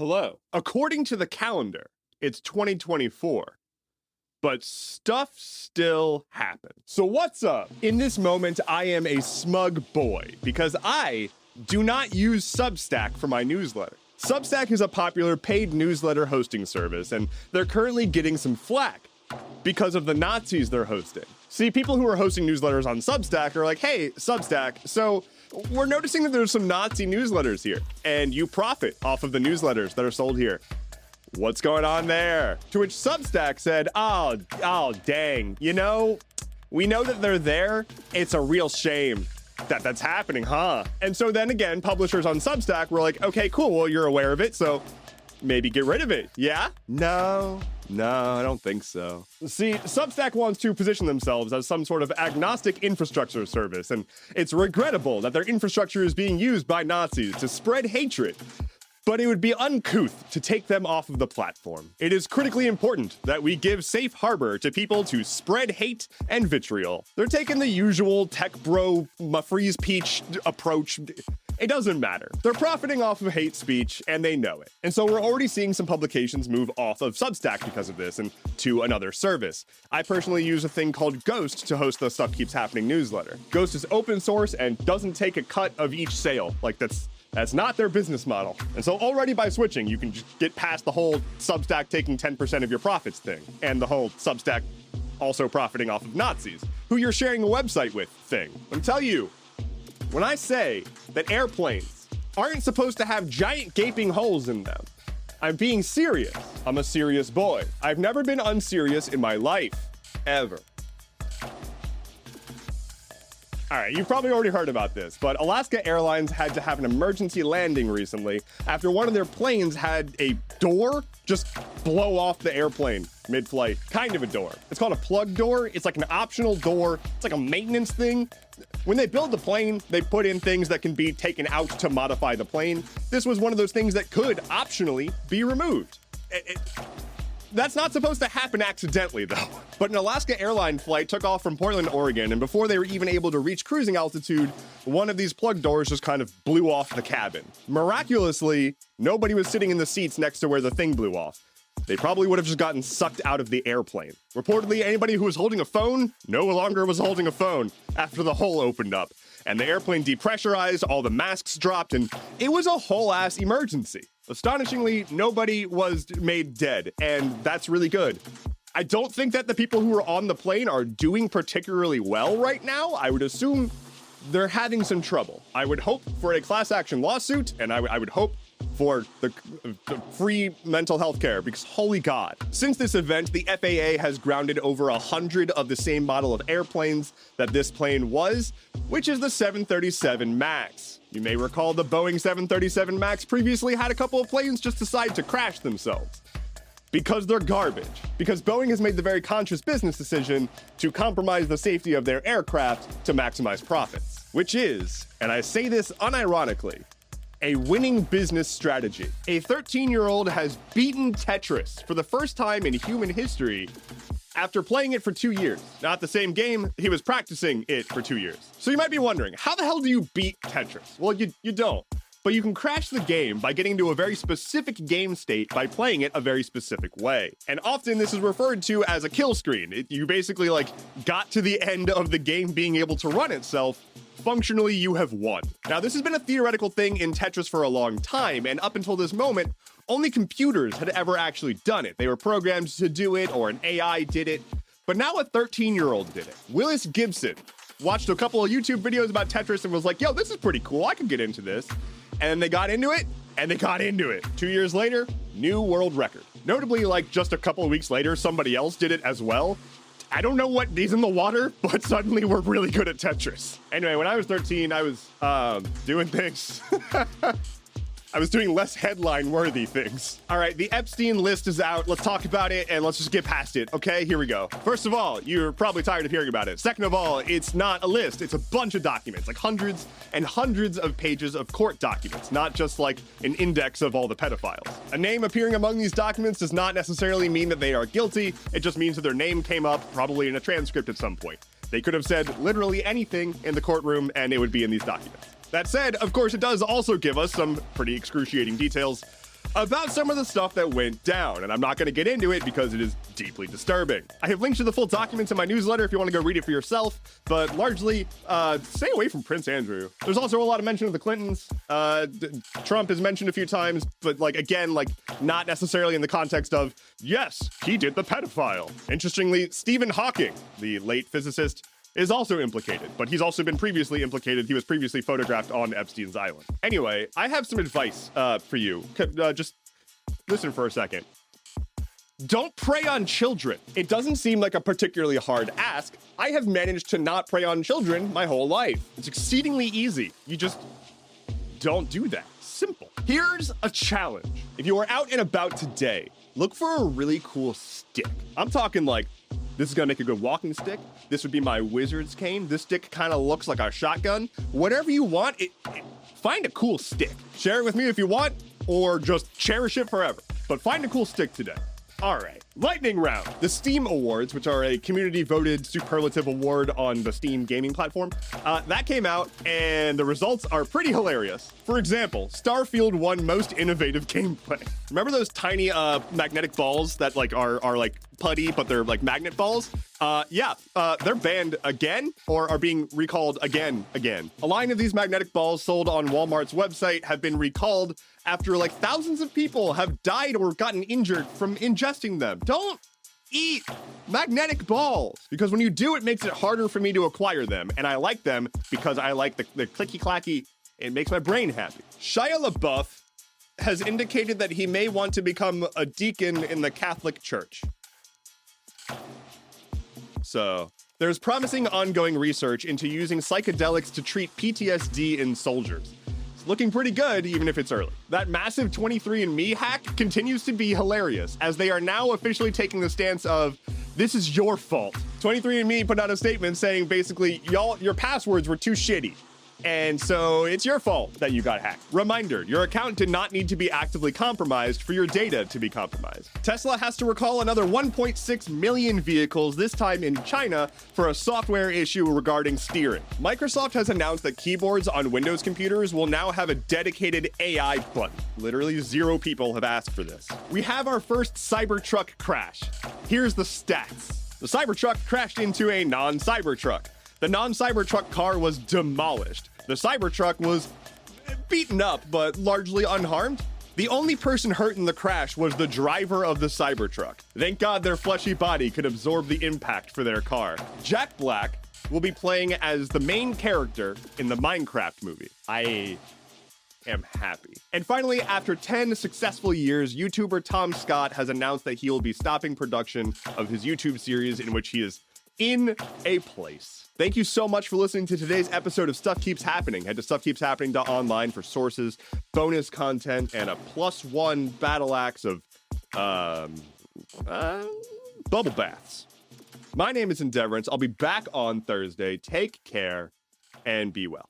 Hello. According to the calendar, it's 2024. But stuff still happens. So what's up? In this moment, I am a smug boy because I do not use Substack for my newsletter. Substack is a popular paid newsletter hosting service, and they're currently getting some flack because of the Nazis they're hosting. See, people who are hosting newsletters on Substack are like, hey, Substack, so we're noticing that there's some Nazi newsletters here, and you profit off of the newsletters that are sold here. What's going on there? To which Substack said, oh, dang, you know, we know that they're there. It's a real shame that that's happening, huh? And so then again, publishers on Substack were like, okay, cool, well, you're aware of it, so maybe get rid of it. Yeah? No, I don't think so. See, Substack wants to position themselves as some sort of agnostic infrastructure service, and it's regrettable that their infrastructure is being used by Nazis to spread hatred. But it would be uncouth to take them off of the platform. It is critically important that we give safe harbor to people to spread hate and vitriol. They're taking the usual tech bro, freeze peach approach. It doesn't matter. They're profiting off of hate speech, and they know it. And so we're already seeing some publications move off of Substack because of this and to another service. I personally use a thing called Ghost to host the Stuff Keeps Happening newsletter. Ghost is open source and doesn't take a cut of each sale. Like, that's not their business model. And so already by switching, you can just get past the whole Substack taking 10% of your profits thing, and the whole Substack also profiting off of Nazis, who you're sharing a website with thing. I'll tell you, when I say that airplanes aren't supposed to have giant gaping holes in them, I'm being serious. I'm a serious boy. I've never been unserious in my life, ever. All right, you've probably already heard about this, but Alaska Airlines had to have an emergency landing recently after one of their planes had a door just blow off the airplane mid-flight. Kind of a door. It's called a plug door. It's like an optional door. It's like a maintenance thing. When they build the plane, they put in things that can be taken out to modify the plane. This was one of those things that could optionally be removed. That's not supposed to happen accidentally, though. But an Alaska airline flight took off from Portland, Oregon, and before they were even able to reach cruising altitude, one of these plug doors just kind of blew off the cabin. Miraculously, nobody was sitting in the seats next to where the thing blew off. They probably would have just gotten sucked out of the airplane. Reportedly, anybody who was holding a phone no longer was holding a phone after the hole opened up. And the airplane depressurized, all the masks dropped, and it was a whole-ass emergency. Astonishingly, nobody was made dead, and that's really good. I don't think that the people who were on the plane are doing particularly well right now. I would assume they're having some trouble. I would hope for a class action lawsuit, and I would hope for the free mental health care, because holy God. Since this event, the FAA has grounded over 100 of the same model of airplanes that this plane was, which is the 737 MAX. You may recall the Boeing 737 MAX previously had a couple of planes just decide to crash themselves. Because they're garbage. Because Boeing has made the very conscious business decision to compromise the safety of their aircraft to maximize profits. Which is, and I say this unironically, a winning business strategy. A 13-year-old has beaten Tetris for the first time in human history after playing it for 2 years. Not the same game, he was practicing it for 2 years. So you might be wondering, how the hell do you beat Tetris? Well, you don't. But you can crash the game by getting into a very specific game state by playing it a very specific way. And often this is referred to as a kill screen. You basically got to the end of the game being able to run itself. Functionally, you have won. Now, this has been a theoretical thing in Tetris for a long time, and up until this moment, only computers had ever actually done it. They were programmed to do it, or an AI did it. But now a 13-year-old did it. Willis Gibson watched a couple of YouTube videos about Tetris and was like, yo, this is pretty cool. I could get into this. And they got into it, and they got into it. 2 years later, new world record. Notably, just a couple of weeks later, somebody else did it as well. I don't know what is in the water, but suddenly we're really good at Tetris. Anyway, when I was 13, I was doing things. I was doing less headline-worthy things. All right, the Epstein list is out. Let's talk about it, and let's just get past it, okay? Here we go. First of all, you're probably tired of hearing about it. Second of all, it's not a list. It's a bunch of documents, hundreds and hundreds of pages of court documents, not just an index of all the pedophiles. A name appearing among these documents does not necessarily mean that they are guilty. It just means that their name came up, probably in a transcript at some point. They could have said literally anything in the courtroom, and it would be in these documents. That said, of course, it does also give us some pretty excruciating details about some of the stuff that went down, and I'm not going to get into it because it is deeply disturbing. I have links to the full documents in my newsletter if you want to go read it for yourself, but largely, stay away from Prince Andrew. There's also a lot of mention of the Clintons. Trump is mentioned a few times, but again, not necessarily in the context of, yes, he did the pedophile. Interestingly, Stephen Hawking, the late physicist, is also implicated, but he's also been previously implicated. He was previously photographed on Epstein's island. Anyway, I have some advice for you. Just listen for a second. Don't prey on children. It doesn't seem like a particularly hard ask. I have managed to not prey on children my whole life. It's exceedingly easy. You just don't do that. Simple. Here's a challenge. If you are out and about today, look for a really cool stick. I'm talking this is gonna make a good walking stick. This would be my wizard's cane. This stick kind of looks like a shotgun. Whatever you want, find a cool stick. Share it with me if you want, or just cherish it forever. But find a cool stick today. All right, lightning round. The Steam Awards, which are a community-voted superlative award on the Steam gaming platform, that came out, and the results are pretty hilarious. For example, Starfield won most innovative gameplay. Remember those tiny magnetic balls that are putty, but they're magnet balls? They're banned again, or are being recalled again. A line of these magnetic balls sold on Walmart's website have been recalled after thousands of people have died or gotten injured from ingesting them. Don't eat magnetic balls, because when you do, it makes it harder for me to acquire them, and I like them because I like the clicky-clacky. It makes my brain happy. Shia LaBeouf has indicated that he may want to become a deacon in the Catholic Church. So, there's promising ongoing research into using psychedelics to treat PTSD in soldiers. It's looking pretty good, even if it's early. That massive 23andMe hack continues to be hilarious, as they are now officially taking the stance of, this is your fault. 23andMe put out a statement saying, basically, your passwords were too shitty. And so it's your fault that you got hacked. Reminder, your account did not need to be actively compromised for your data to be compromised. Tesla has to recall another 1.6 million vehicles, this time in China, for a software issue regarding steering. Microsoft has announced that keyboards on Windows computers will now have a dedicated AI button. Literally 0 people have asked for this. We have our first Cybertruck crash. Here's the stats. The Cybertruck crashed into a non-Cybertruck. The non-Cybertruck car was demolished. The Cybertruck was beaten up, but largely unharmed. The only person hurt in the crash was the driver of the Cybertruck. Thank God their fleshy body could absorb the impact for their car. Jack Black will be playing as the main character in the Minecraft movie. I am happy. And finally, after 10 successful years, YouTuber Tom Scott has announced that he will be stopping production of his YouTube series in which he is in a place. Thank you so much for listening to today's episode of Stuff Keeps Happening. Head to stuffkeepshappening.online for sources, bonus content, and a +1 battle axe of bubble baths. My name is Endeavorance. I'll be back on Thursday. Take care and be well.